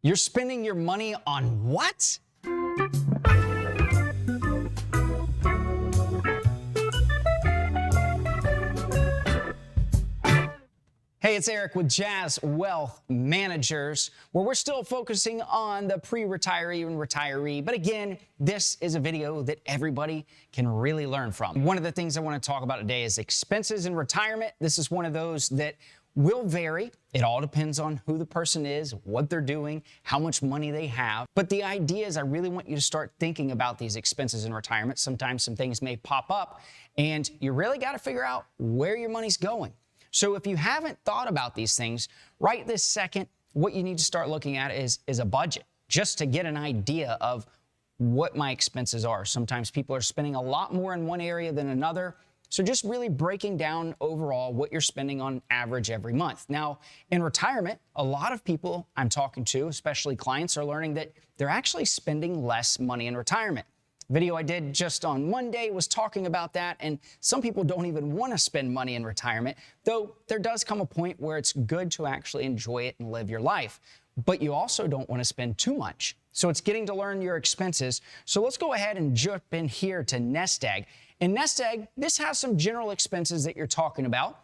You're spending your money on what? Hey, it's Eric with Jazz Wealth Managers, where we're still focusing on the pre-retiree and retiree. But again, this is a video that everybody can really learn from. One of the things I want to talk about today is expenses in retirement. This is one of those that will vary. It all depends on who the person is, what they're doing, how much money they have. But the idea is I really want you to start thinking about these expenses in retirement. Sometimes some things may pop up, and you really got to figure out where your money's going. So if you haven't thought about these things, right this second, what you need to start looking at is a budget, just to get an idea of what my expenses are. Sometimes people are spending a lot more in one area than another. So just really breaking down overall what you're spending on average every month. Now, in retirement, a lot of people I'm talking to, especially clients, are learning that they're actually spending less money in retirement. Video I did just on Monday was talking about that, and some people don't even want to spend money in retirement, though there does come a point where it's good to actually enjoy it and live your life. But you also don't want to spend too much. So it's getting to learn your expenses. So let's go ahead and jump in here to Nest Egg. In Nest Egg, this has some general expenses that you're talking about.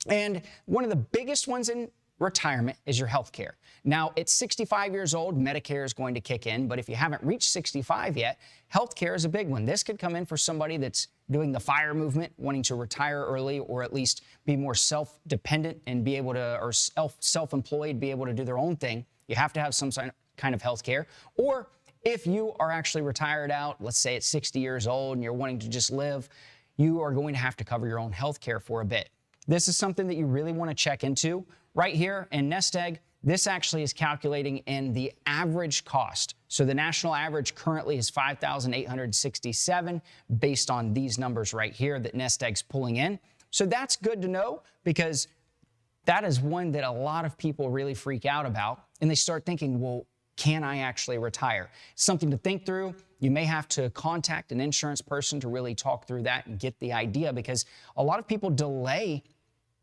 And one of the biggest ones in retirement is your health care. Now, at 65 years old, Medicare is going to kick in, but if you haven't reached 65 yet, health care is a big one. This could come in for somebody that's doing the FIRE movement, wanting to retire early or at least be more self-dependent and be able to, or self-employed, be able to do their own thing. You have to have some kind of health care. Or if you are actually retired out, let's say at 60 years old and you're wanting to just live, you are going to have to cover your own health care for a bit. This is something that you really want to check into. Right here in Nest Egg, this actually is calculating in the average cost. So the national average currently is $5,867 based on these numbers right here that Nest Egg's pulling in. So that's good to know, because that is one that a lot of people really freak out about, and they start thinking, well, can I actually retire? Something to think through. You may have to contact an insurance person to really talk through that and get the idea, because a lot of people delay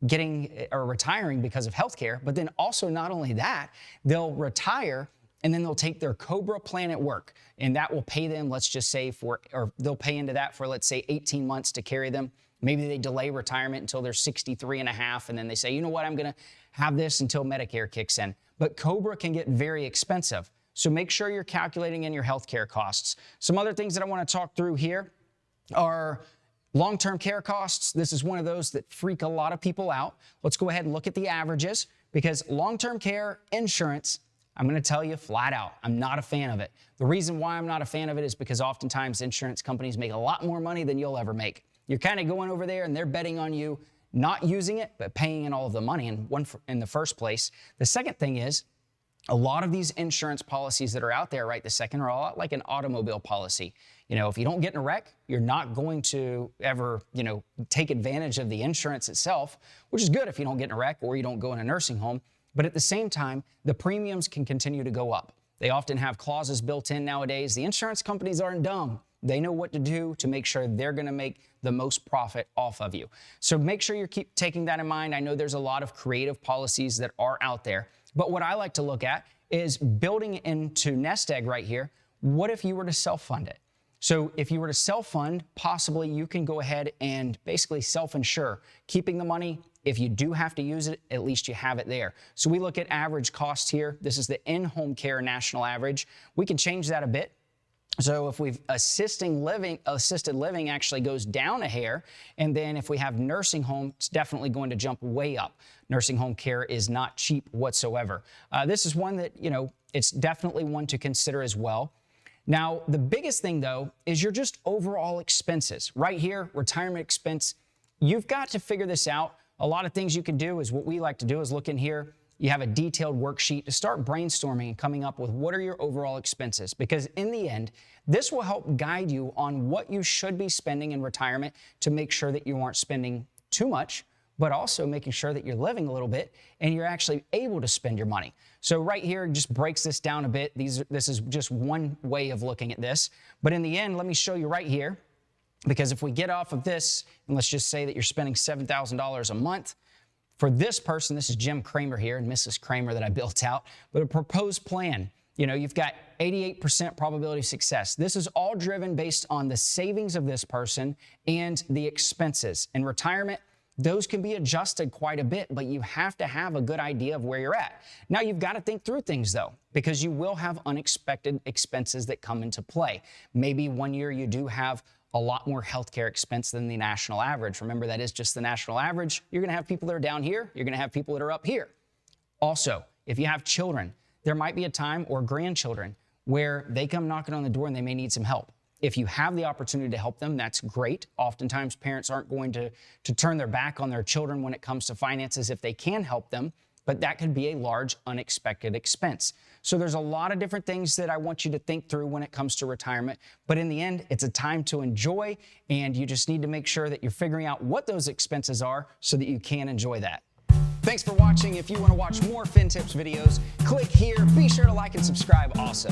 getting or retiring because of healthcare, but then also not only that, they'll retire and then they'll take their COBRA plan at work, and that will pay them, let's just say or they'll pay into that for, let's say, 18 months to carry them. Maybe they delay retirement until they're 63 and a half, and then they say, you know what, I'm gonna have this until Medicare kicks in. But COBRA can get very expensive. So make sure you're calculating in your healthcare costs. Some other things that I wanna talk through here are long-term care costs. This is one of those that freak a lot of people out. Let's go ahead and look at the averages, because long-term care insurance, I'm going to tell you flat out, I'm not a fan of it. The reason why I'm not a fan of it is because oftentimes insurance companies make a lot more money than you'll ever make. You're kind of going over there and they're betting on you not using it, but paying in all of the money in the first place. The second thing is, a lot of these insurance policies that are out there right this second are a lot like an automobile policy. You know, if you don't get in a wreck, you're not going to ever, take advantage of the insurance itself, which is good if you don't get in a wreck or you don't go in a nursing home. But at the same time, the premiums can continue to go up. They often have clauses built in nowadays. The insurance companies aren't dumb. They know what to do to make sure they're going to make the most profit off of you. So make sure you keep taking that in mind. I know there's a lot of creative policies that are out there, but what I like to look at is building into Nest Egg right here. What if you were to self-fund it? So if you were to self-fund, possibly you can go ahead and basically self-insure, keeping the money. If you do have to use it, at least you have it there. So we look at average cost here. This is the InHome Care national average. We can change that a bit. So if we've assisted living actually goes down a hair. And then if we have nursing home, it's definitely going to jump way up. Nursing home care is not cheap whatsoever. This is one that, it's definitely one to consider as well. Now, the biggest thing though, is your just overall expenses. Right here, retirement expense, you've got to figure this out. A lot of things you can do is what we like to do is look in here. You have a detailed worksheet to start brainstorming and coming up with what are your overall expenses, because in the end, this will help guide you on what you should be spending in retirement to make sure that you aren't spending too much, but also making sure that you're living a little bit and you're actually able to spend your money. So right here just breaks this down a bit. This is just one way of looking at this. But in the end, let me show you right here, because if we get off of this, and let's just say that you're spending $7,000 a month, For this person, this is Jim Kramer here and Mrs. Kramer that I built out, but a proposed plan. You've got 88% probability of success. This is all driven based on the savings of this person and the expenses. In retirement, those can be adjusted quite a bit, but you have to have a good idea of where you're at. Now, you've got to think through things, though, because you will have unexpected expenses that come into play. Maybe one year you do have a lot more healthcare expense than the national average. Remember, that is just the national average. You're going to have people that are down here. You're going to have people that are up here. Also, if you have children, there might be a time, or grandchildren, where they come knocking on the door and they may need some help. If you have the opportunity to help them, that's great. Oftentimes, parents aren't going to turn their back on their children when it comes to finances if they can help them, but that could be a large unexpected expense. So there's a lot of different things that I want you to think through when it comes to retirement, but in the end, it's a time to enjoy, and you just need to make sure that you're figuring out what those expenses are so that you can enjoy that. Thanks for watching. If you want to watch more FinTips videos, click here. Be sure to like and subscribe also.